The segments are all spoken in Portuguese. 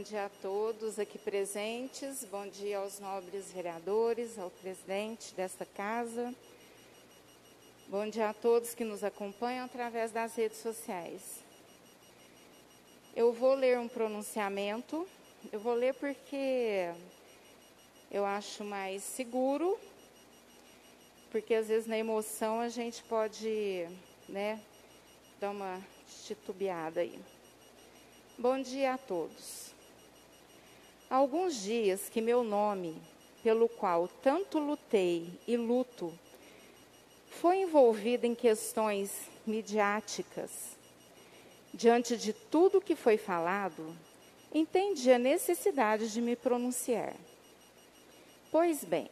dia a todos aqui presentes, bom dia aos nobres vereadores, ao presidente desta casa. Bom dia a todos que nos acompanham através das redes sociais. Eu vou ler um pronunciamento, eu vou ler porque eu acho mais seguro, porque às vezes na emoção a gente pode, dar uma titubeada aí. Bom dia a todos. Há alguns dias que meu nome, pelo qual tanto lutei e luto, foi envolvido em questões midiáticas. Diante de tudo que foi falado, entendi a necessidade de me pronunciar. Pois bem,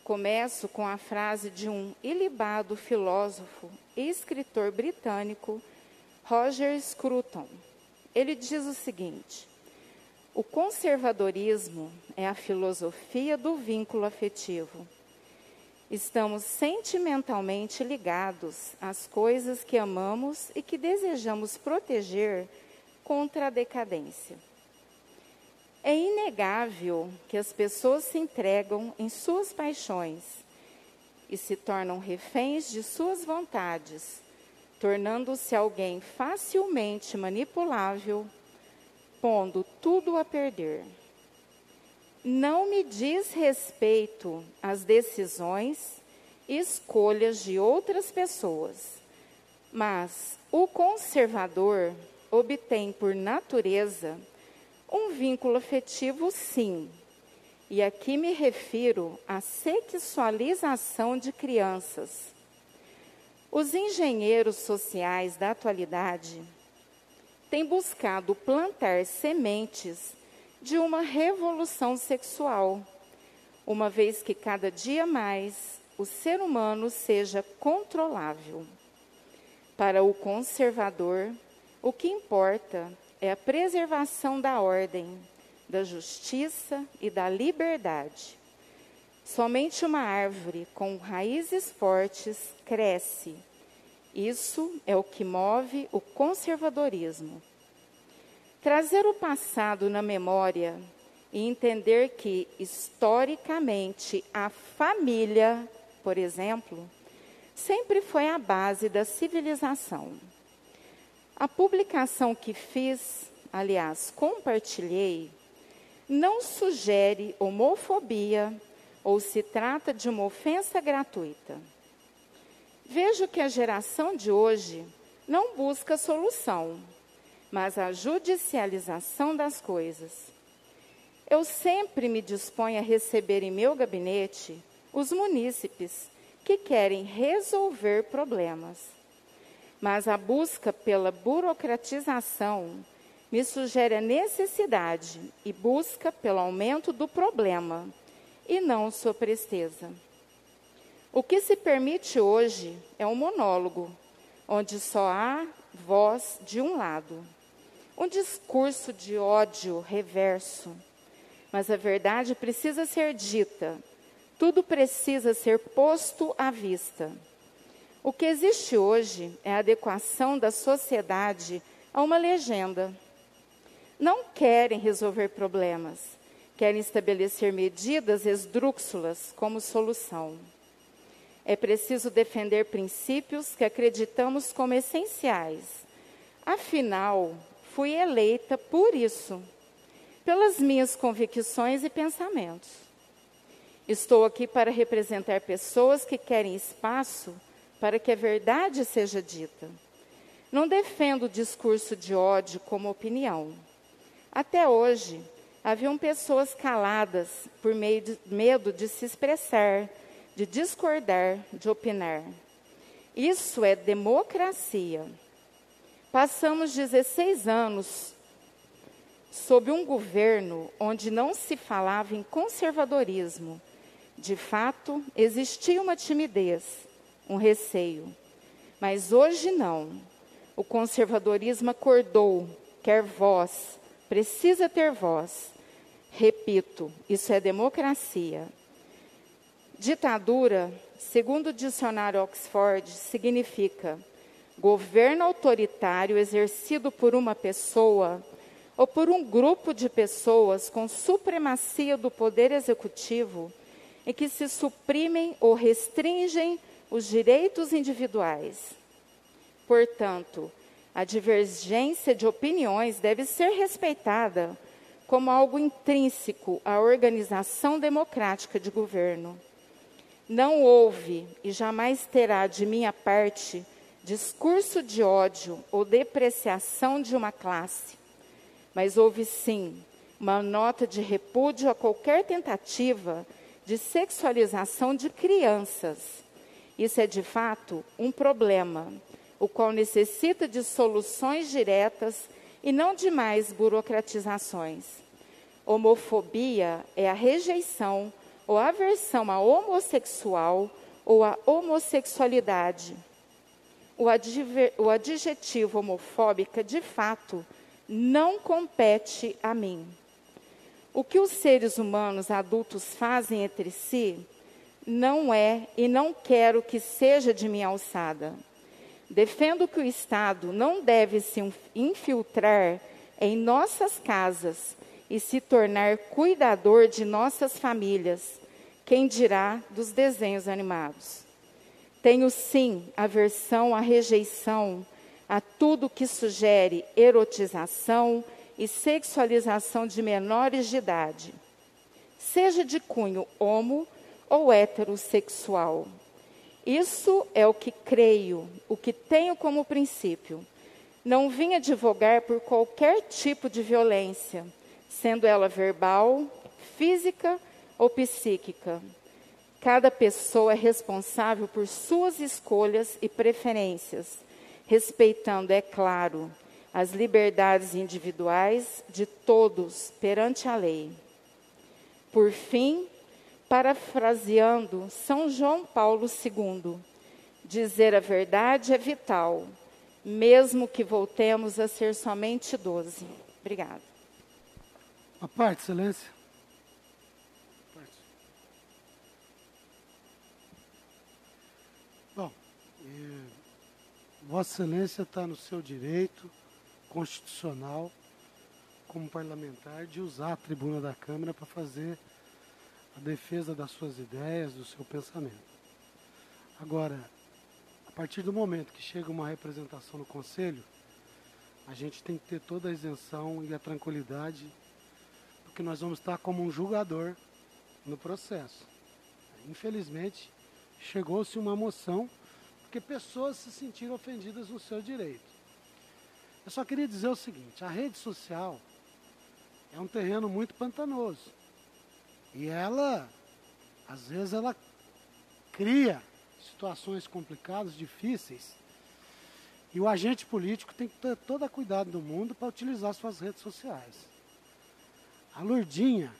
começo com a frase de um ilibado filósofo e escritor britânico, Roger Scruton. Ele diz o seguinte: o conservadorismo é a filosofia do vínculo afetivo. Estamos sentimentalmente ligados às coisas que amamos e que desejamos proteger contra a decadência. É inegável que as pessoas se entregam em suas paixões e se tornam reféns de suas vontades, tornando-se alguém facilmente manipulável, pondo tudo a perder. Não me diz respeito às decisões e escolhas de outras pessoas, mas o conservador obtém por natureza um vínculo afetivo, sim, e aqui me refiro à sexualização de crianças. Os engenheiros sociais da atualidade têm buscado plantar sementes de uma revolução sexual, uma vez que cada dia mais o ser humano seja controlável. Para o conservador, o que importa é a preservação da ordem, da justiça e da liberdade. Somente uma árvore com raízes fortes cresce. Isso é o que move o conservadorismo. Trazer o passado na memória e entender que, historicamente, a família, por exemplo, sempre foi a base da civilização. A publicação que fiz, aliás, compartilhei, não sugere homofobia ou se trata de uma ofensa gratuita. Vejo que a geração de hoje não busca solução, mas a judicialização das coisas. Eu sempre me disponho a receber em meu gabinete os munícipes que querem resolver problemas. Mas a busca pela burocratização me sugere a necessidade e busca pelo aumento do problema, e não sua presteza. O que se permite hoje é um monólogo, onde só há voz de um lado. Um discurso de ódio reverso. Mas a verdade precisa ser dita. Tudo precisa ser posto à vista. O que existe hoje é a adequação da sociedade a uma legenda. Não querem resolver problemas. Querem estabelecer medidas esdrúxulas como solução. É preciso defender princípios que acreditamos como essenciais. Afinal, fui eleita por isso, pelas minhas convicções e pensamentos. Estou aqui para representar pessoas que querem espaço para que a verdade seja dita. Não defendo o discurso de ódio como opinião. Até hoje, haviam pessoas caladas por medo de se expressar, de discordar, de opinar. Isso é democracia. Passamos 16 anos sob um governo onde não se falava em conservadorismo. De fato, existia uma timidez, um receio. Mas hoje não. O conservadorismo acordou, quer voz, precisa ter voz. Repito, isso é democracia. Ditadura, segundo o dicionário Oxford, significa governo autoritário exercido por uma pessoa ou por um grupo de pessoas com supremacia do poder executivo, em que se suprimem ou restringem os direitos individuais. Portanto, a divergência de opiniões deve ser respeitada como algo intrínseco à organização democrática de governo. Não houve e jamais terá de minha parte discurso de ódio ou depreciação de uma classe, mas houve sim uma nota de repúdio a qualquer tentativa de sexualização de crianças. Isso é, de fato, um problema, o qual necessita de soluções diretas e não de mais burocratizações. Homofobia é a rejeição ou aversão à homossexual ou à homossexualidade. O adjetivo homofóbica, de fato, não compete a mim. O que os seres humanos adultos fazem entre si não é e não quero que seja de minha alçada. Defendo que o Estado não deve se infiltrar em nossas casas e se tornar cuidador de nossas famílias, quem dirá dos desenhos animados. Tenho sim aversão à rejeição, a tudo que sugere erotização e sexualização de menores de idade, seja de cunho homo ou heterossexual. Isso é o que creio, o que tenho como princípio. Não vim advogar por qualquer tipo de violência, sendo ela verbal, física ou psíquica. Cada pessoa é responsável por suas escolhas e preferências, respeitando, é claro, as liberdades individuais de todos perante a lei. Por fim, parafraseando São João Paulo II, dizer a verdade é vital, mesmo que voltemos a ser somente 12. Obrigada. A parte, Excelência. Bom, Vossa Excelência está no seu direito constitucional, como parlamentar, de usar a tribuna da Câmara para fazer a defesa das suas ideias, do seu pensamento. Agora, a partir do momento que chega uma representação no Conselho, a gente tem que ter toda a isenção e a tranquilidade, porque nós vamos estar como um julgador no processo. Infelizmente, chegou-se uma moção, porque pessoas se sentiram ofendidas no seu direito. Eu só queria dizer o seguinte, a rede social é um terreno muito pantanoso. E ela, às vezes, ela cria situações complicadas, difíceis. E o agente político tem que ter todo o cuidado do mundo para utilizar suas redes sociais. A Lourdinha,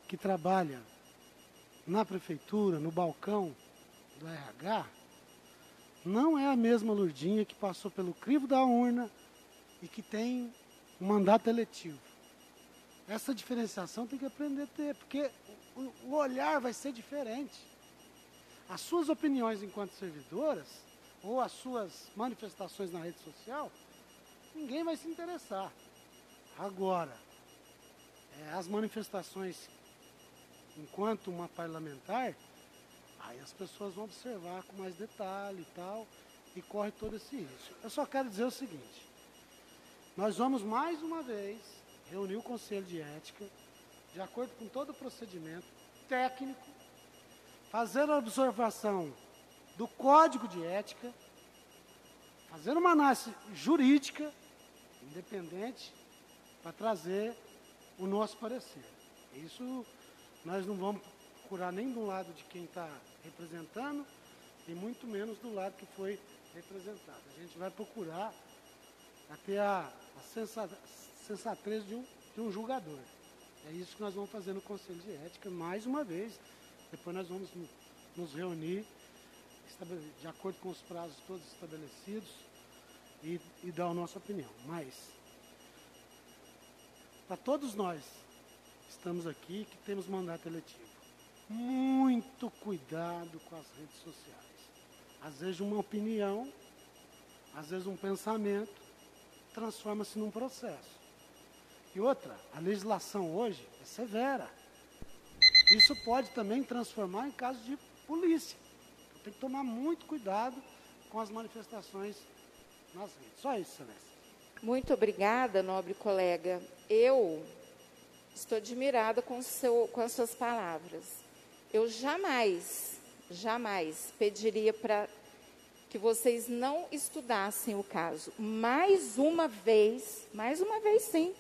que trabalha na prefeitura, no balcão do RH, não é a mesma Lourdinha que passou pelo crivo da urna e que tem um mandato eletivo. Essa diferenciação tem que aprender a ter, porque o olhar vai ser diferente. As suas opiniões enquanto servidoras, ou as suas manifestações na rede social, ninguém vai se interessar. Agora, as manifestações enquanto uma parlamentar, aí as pessoas vão observar com mais detalhe e tal, e corre todo esse risco. Eu só quero dizer o seguinte, nós vamos mais uma vez reunir o Conselho de Ética, de acordo com todo o procedimento técnico, fazer a observação do Código de Ética, fazer uma análise jurídica, independente, para trazer o nosso parecer. Isso nós não vamos procurar nem do lado de quem está representando, e muito menos do lado que foi representado. A gente vai procurar até a sensatez de um julgador. É isso que nós vamos fazer no Conselho de Ética, mais uma vez. Depois nós vamos nos reunir, de acordo com os prazos todos estabelecidos, e dar a nossa opinião. Mas, para todos nós que estamos aqui, que temos mandato eletivo, muito cuidado com as redes sociais. Às vezes uma opinião, às vezes um pensamento, transforma-se num processo. E outra, a legislação hoje é severa. Isso pode também transformar em caso de polícia. Então, tem que tomar muito cuidado com as manifestações nas redes. Só isso, Celeste. Muito obrigada, nobre colega. Eu estou admirada com as suas palavras. Eu jamais pediria para que vocês não estudassem o caso. Mais uma vez sim.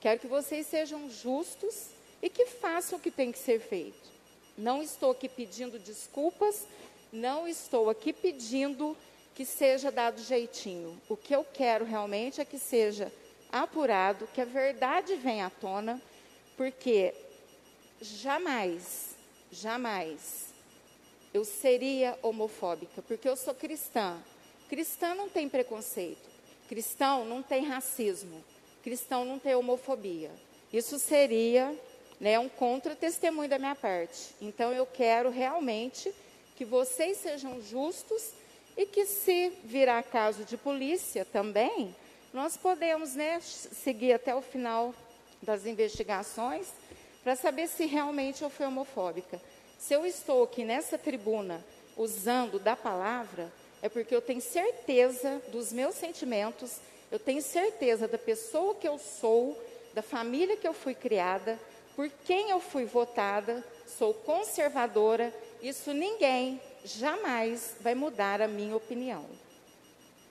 Quero que vocês sejam justos e que façam o que tem que ser feito. Não estou aqui pedindo desculpas, não estou aqui pedindo que seja dado jeitinho. O que eu quero realmente é que seja apurado, que a verdade venha à tona, porque jamais eu seria homofóbica, porque eu sou cristã. Cristã não tem preconceito, cristão não tem racismo, cristão não tem homofobia. Isso seria, né, um contra-testemunho da minha parte. Então, eu quero realmente que vocês sejam justos e que, se virar caso de polícia também, nós podemos, né, seguir até o final das investigações para saber se realmente eu fui homofóbica. Se eu estou aqui nessa tribuna usando da palavra, é porque eu tenho certeza dos meus sentimentos, eu tenho certeza da pessoa que eu sou, da família que eu fui criada, por quem eu fui votada, sou conservadora, isso ninguém jamais vai mudar a minha opinião.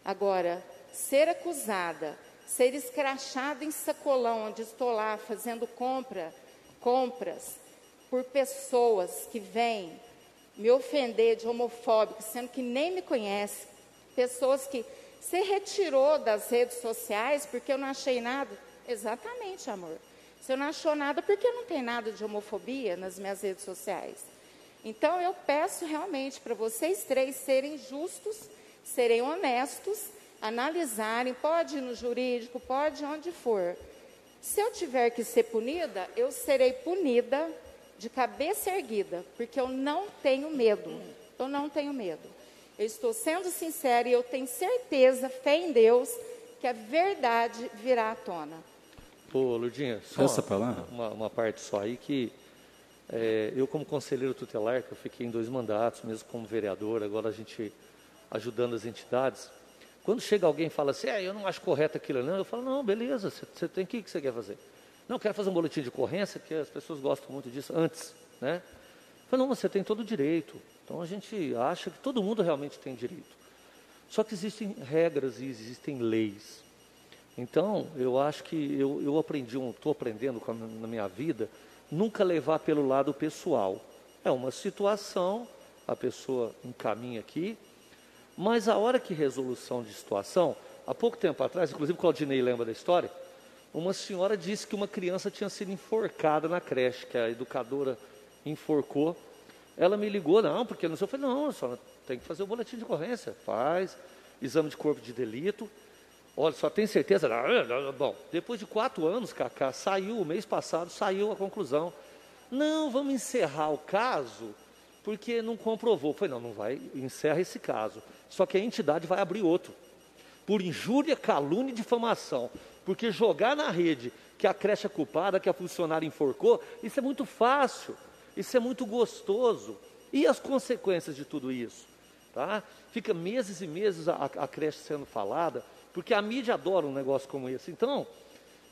Agora, ser acusada, ser escrachada em sacolão, onde estou lá fazendo compras, por pessoas que vêm me ofender de homofóbico, sendo que nem me conhece, pessoas que se retirou das redes sociais porque eu não achei nada. Exatamente, amor. Você não achou nada porque não tem nada de homofobia nas minhas redes sociais. Então, eu peço realmente para vocês três serem justos, serem honestos, analisarem, pode ir no jurídico, pode ir onde for. Se eu tiver que ser punida, eu serei punida de cabeça erguida, porque eu não tenho medo. Eu não tenho medo. Eu estou sendo sincera e eu tenho certeza, fé em Deus, que a verdade virá à tona. Ô, Lourdinha, só uma parte só aí que eu, como conselheiro tutelar, que eu fiquei em 2 mandatos, mesmo como vereador, agora a gente ajudando as entidades, quando chega alguém e fala assim, eu não acho correto aquilo, não, eu falo, não, beleza, você tem que você quer fazer? Não, eu quero fazer um boletim de ocorrência, que as pessoas gostam muito disso, antes, né? Eu falo, não, você tem todo o direito. Então, a gente acha que todo mundo realmente tem direito. Só que existem regras e existem leis. Então, eu acho que eu aprendi, estou aprendendo na minha vida, nunca levar pelo lado pessoal. É uma situação, a pessoa encaminha aqui, mas a hora que resolução de situação, há pouco tempo atrás, inclusive o Claudinei lembra da história, uma senhora disse que uma criança tinha sido enforcada na creche, que a educadora enforcou. Ela me ligou, não, porque não sei. Eu falei, não, a senhora tem que fazer o boletim de ocorrência, faz, exame de corpo de delito. Olha, só tem certeza? Não. Bom, depois de 4 anos, Cacá, o mês passado, saiu a conclusão. Não, vamos encerrar o caso, porque não comprovou. Eu falei, não vai, encerra esse caso. Só que a entidade vai abrir outro, por injúria, calúnia e difamação. Porque jogar na rede que a creche é culpada, que a funcionária enforcou, isso é muito fácil, isso é muito gostoso. E as consequências de tudo isso? Tá? Fica meses e meses a creche sendo falada, porque a mídia adora um negócio como esse. Então,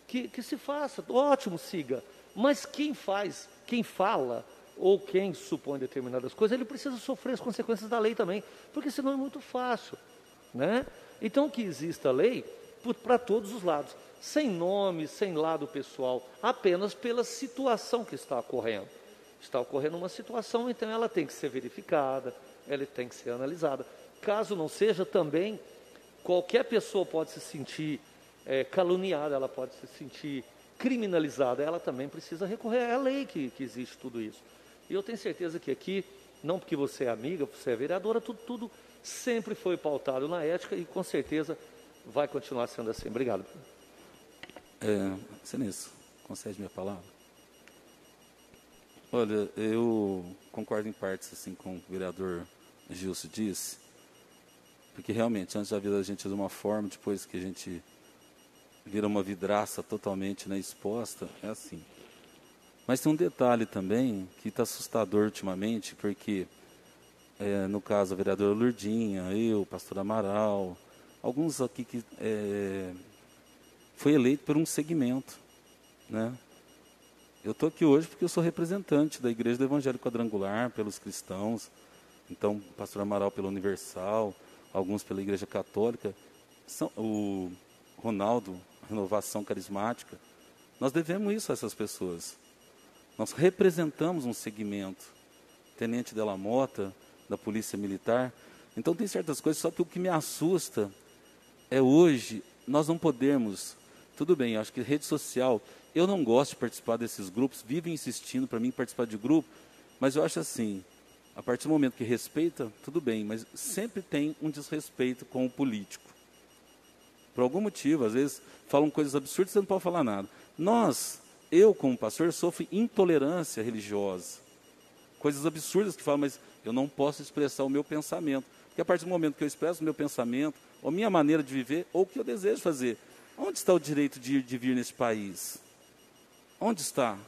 que se faça, ótimo, siga. Mas quem faz, quem fala, ou quem supõe determinadas coisas, ele precisa sofrer as consequências da lei também, porque senão é muito fácil, né? Então, que exista a lei para todos os lados, sem nome, sem lado pessoal, apenas pela situação que está ocorrendo. Está ocorrendo uma situação, então ela tem que ser verificada, ela tem que ser analisada. Caso não seja, também, qualquer pessoa pode se sentir caluniada, ela pode se sentir criminalizada, ela também precisa recorrer à lei que existe tudo isso. E eu tenho certeza que aqui, não porque você é amiga, você é vereadora, tudo sempre foi pautado na ética e com certeza vai continuar sendo assim. Obrigado. Excelência, concede minha palavra? Olha, eu concordo em partes assim, com o vereador Gilson disse, porque realmente antes da vida a gente é de uma forma, depois que a gente vira uma vidraça totalmente, né, exposta, é assim. Mas tem um detalhe também que está assustador ultimamente, porque, no caso, a vereadora Lourdinha, eu, o pastor Amaral, alguns aqui que foi eleito por um segmento, né? Eu estou aqui hoje porque eu sou representante da Igreja do Evangelho Quadrangular, pelos cristãos, então, o pastor Amaral pela Universal, alguns pela Igreja Católica, o Ronaldo, Renovação Carismática. Nós devemos isso a essas pessoas. Nós representamos um segmento. Tenente Della Mota, da Polícia Militar. Então tem certas coisas, só que o que me assusta é hoje, nós não podemos, tudo bem, acho que rede social, eu não gosto de participar desses grupos, vivem insistindo para mim participar de grupo, mas eu acho assim, a partir do momento que respeita, tudo bem, mas sempre tem um desrespeito com o político. Por algum motivo, às vezes, falam coisas absurdas e você não pode falar nada. Eu como pastor, sofro intolerância religiosa. Coisas absurdas que falam, mas eu não posso expressar o meu pensamento. Porque a partir do momento que eu expresso o meu pensamento, ou a minha maneira de viver, ou o que eu desejo fazer, onde está o direito de ir de vir nesse país? Onde está?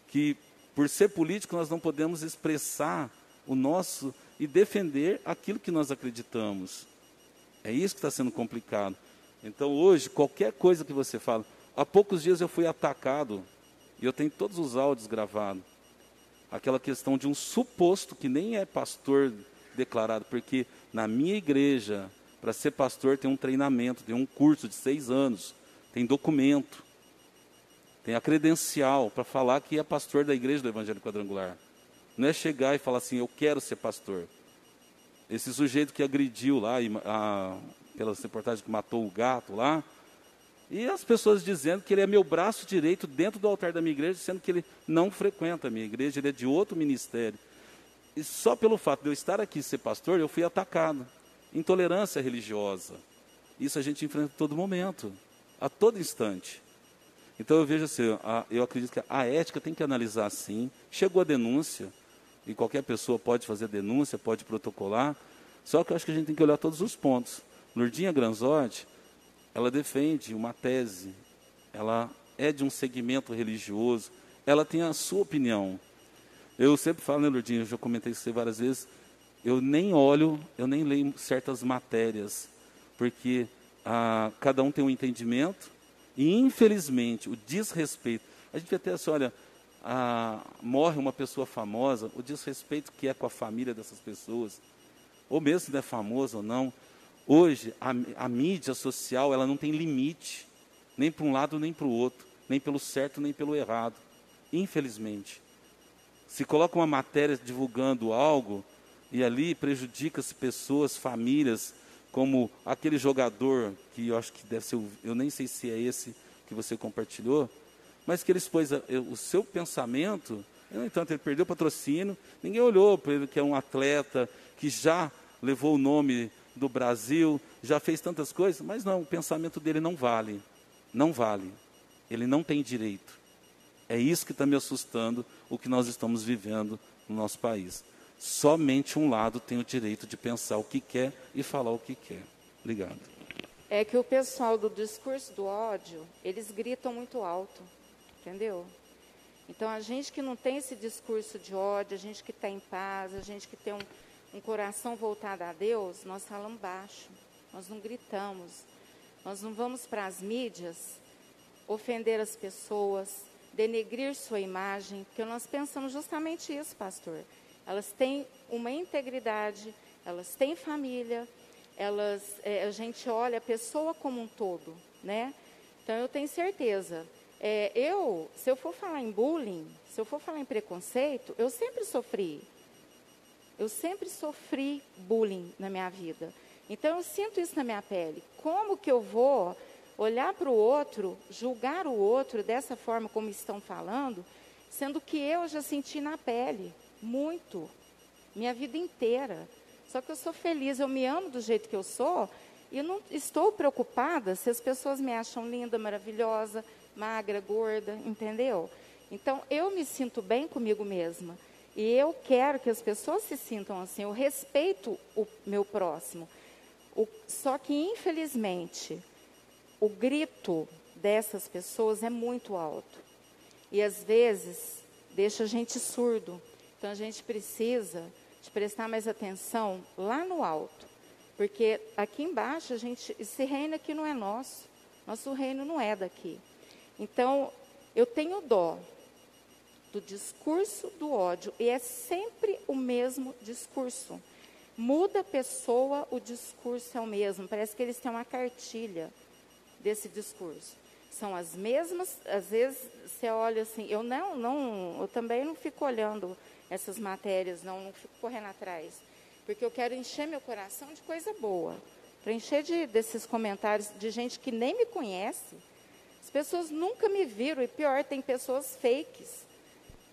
Que por ser político nós não podemos expressar o nosso e defender aquilo que nós acreditamos. É isso que está sendo complicado. Então hoje, qualquer coisa que você fala, há poucos dias eu fui atacado, e eu tenho todos os áudios gravados, aquela questão de um suposto que nem é pastor declarado, porque na minha igreja, para ser pastor tem um treinamento, tem um curso de 6 anos, tem documento, tem a credencial para falar que é pastor da Igreja do Evangelho Quadrangular. Não é chegar e falar assim, eu quero ser pastor. Esse sujeito que agrediu lá, pelas reportagens que matou o gato lá, e as pessoas dizendo que ele é meu braço direito dentro do altar da minha igreja, sendo que ele não frequenta a minha igreja, ele é de outro ministério. E só pelo fato de eu estar aqui e ser pastor, eu fui atacado. Intolerância religiosa. Isso a gente enfrenta a todo momento, a todo instante. Então eu vejo assim, eu acredito que a ética tem que analisar assim. Chegou a denúncia, e qualquer pessoa pode fazer denúncia, pode protocolar, só que eu acho que a gente tem que olhar todos os pontos. Lourdinha Granzotti, ela defende uma tese, ela é de um segmento religioso, ela tem a sua opinião. Eu sempre falo, né, Lourdinha, eu já comentei isso várias vezes, eu nem olho, eu nem leio certas matérias, porque cada um tem um entendimento, e infelizmente o desrespeito, a gente até assim, olha, morre uma pessoa famosa, o desrespeito que é com a família dessas pessoas, ou mesmo se não é famoso ou não, hoje a mídia social ela não tem limite, nem para um lado nem para o outro, nem pelo certo nem pelo errado, infelizmente. Se coloca uma matéria divulgando algo, e ali prejudica-se pessoas, famílias, como aquele jogador, que eu acho que deve ser, eu nem sei se é esse que você compartilhou, mas que ele expôs o seu pensamento, no entanto, ele perdeu o patrocínio, ninguém olhou para ele que é um atleta, que já levou o nome do Brasil, já fez tantas coisas, mas não, o pensamento dele não vale, não vale, ele não tem direito. É isso que está me assustando, o que nós estamos vivendo no nosso país. Somente um lado tem o direito de pensar o que quer e falar o que quer. Obrigado. É que o pessoal do discurso do ódio, eles gritam muito alto, entendeu? Então, a gente que não tem esse discurso de ódio, a gente que está em paz, a gente que tem um coração voltado a Deus, nós falamos baixo, nós não gritamos, nós não vamos para as mídias ofender as pessoas, denegrir sua imagem, porque nós pensamos justamente isso, pastor. Elas têm uma integridade, elas têm família, a gente olha a pessoa como um todo, né? Então, eu tenho certeza. Se eu for falar em bullying, se eu for falar em preconceito, eu sempre sofri. Eu sempre sofri bullying na minha vida. Então, eu sinto isso na minha pele. Como que eu vou olhar para o outro, julgar o outro dessa forma como estão falando, sendo que eu já senti na pele, muito, minha vida inteira. Só que eu sou feliz, eu me amo do jeito que eu sou, e não estou preocupada se as pessoas me acham linda, maravilhosa, magra, gorda, entendeu? Então, eu me sinto bem comigo mesma. E eu quero que as pessoas se sintam assim, eu respeito o meu próximo. Só que, infelizmente, o grito dessas pessoas é muito alto. E, às vezes, deixa a gente surdo. Então, a gente precisa de prestar mais atenção lá no alto. Porque aqui embaixo, esse reino aqui não é nosso. Nosso reino não é daqui. Então, eu tenho dó do discurso do ódio. E é sempre o mesmo discurso. Muda a pessoa, o discurso é o mesmo. Parece que eles têm uma cartilha desse discurso. São as mesmas, às vezes você olha assim, eu também não fico olhando essas matérias, não fico correndo atrás. Porque eu quero encher meu coração de coisa boa. Para encher desses comentários de gente que nem me conhece. As pessoas nunca me viram, e pior, tem pessoas fakes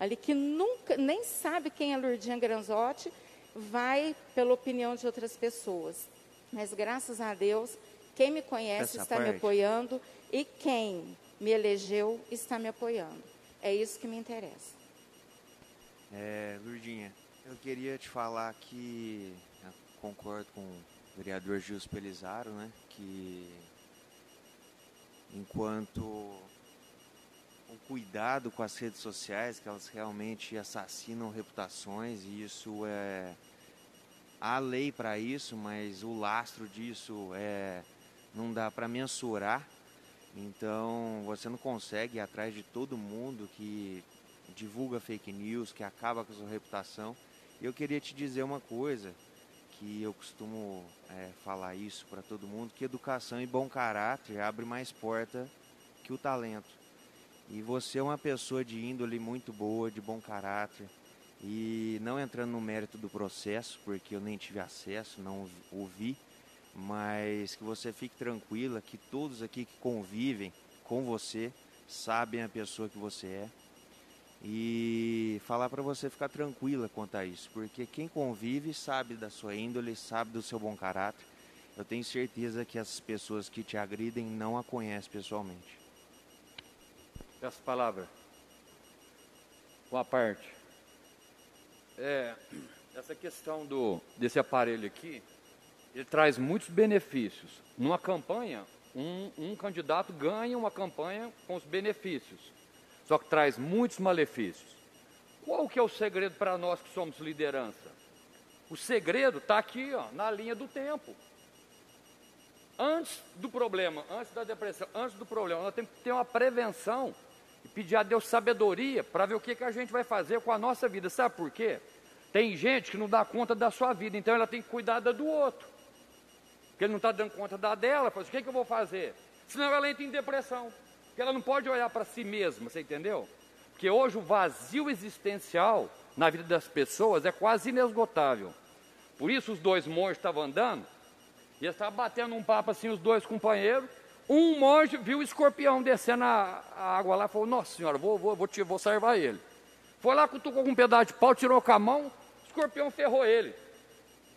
ali que nunca, nem sabe quem é Lourdinha Granzotti, vai pela opinião de outras pessoas. Mas, graças a Deus, quem me conhece está me apoiando e quem me elegeu está me apoiando. É isso que me interessa. Lourdinha, eu queria te falar que eu concordo com o vereador Gilson Pelizaro, né, que enquanto o cuidado com as redes sociais, que elas realmente assassinam reputações, e isso há lei para isso, mas o lastro disso não dá para mensurar. Então, você não consegue ir atrás de todo mundo que divulga fake news, que acaba com a sua reputação. Eu queria te dizer uma coisa, que eu costumo falar isso para todo mundo, que educação e bom caráter abre mais porta que o talento. E você é uma pessoa de índole muito boa, de bom caráter. E não entrando no mérito do processo, porque eu nem tive acesso, não ouvi, mas que você fique tranquila, que todos aqui que convivem com você sabem a pessoa que você é. E falar para você ficar tranquila quanto a isso, porque quem convive sabe da sua índole, sabe do seu bom caráter. Eu tenho certeza que as pessoas que te agridem não a conhecem pessoalmente. Essa palavra, uma parte. Essa questão desse aparelho aqui, ele traz muitos benefícios. Numa campanha, um candidato ganha uma campanha com os benefícios, só que traz muitos malefícios. Qual que é o segredo para nós que somos liderança? O segredo está aqui, ó, na linha do tempo. Antes do problema, antes da depressão, antes do problema, nós temos que ter uma prevenção e pedir a Deus sabedoria para ver o que a gente vai fazer com a nossa vida. Sabe por quê? Tem gente que não dá conta da sua vida, então ela tem que cuidar da do outro. Porque ele não está dando conta da dela, fala, o que eu vou fazer? Senão ela entra em depressão. Porque ela não pode olhar para si mesma, você entendeu? Porque hoje o vazio existencial na vida das pessoas é quase inesgotável. Por isso os dois monges estavam andando, e eles estavam batendo um papo assim, os dois companheiros. Um monge viu o escorpião descendo a água lá e falou, nossa senhora, vou salvar ele. Foi lá, cutucou com um pedaço de pau, tirou com a mão, o escorpião ferrou ele.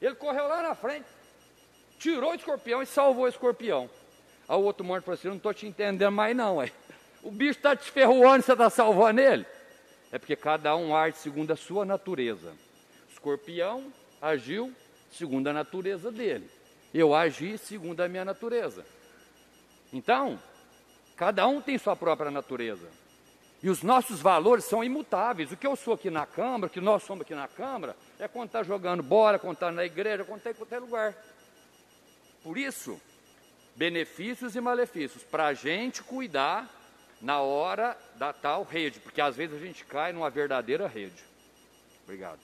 Ele correu lá na frente, tirou o escorpião e salvou o escorpião. Aí o outro monge falou assim, não estou te entendendo mais não, ué. O bicho está te ferroando e você está salvando ele? É porque cada um age segundo a sua natureza. O escorpião agiu segundo a natureza dele. Eu agi segundo a minha natureza. Então, cada um tem sua própria natureza. E os nossos valores são imutáveis. O que eu sou aqui na Câmara, o que nós somos aqui na Câmara, é quando está jogando bola, quando está na igreja, quando está em qualquer lugar. Por isso, benefícios e malefícios, para a gente cuidar na hora da tal rede, porque às vezes a gente cai numa verdadeira rede. Obrigado.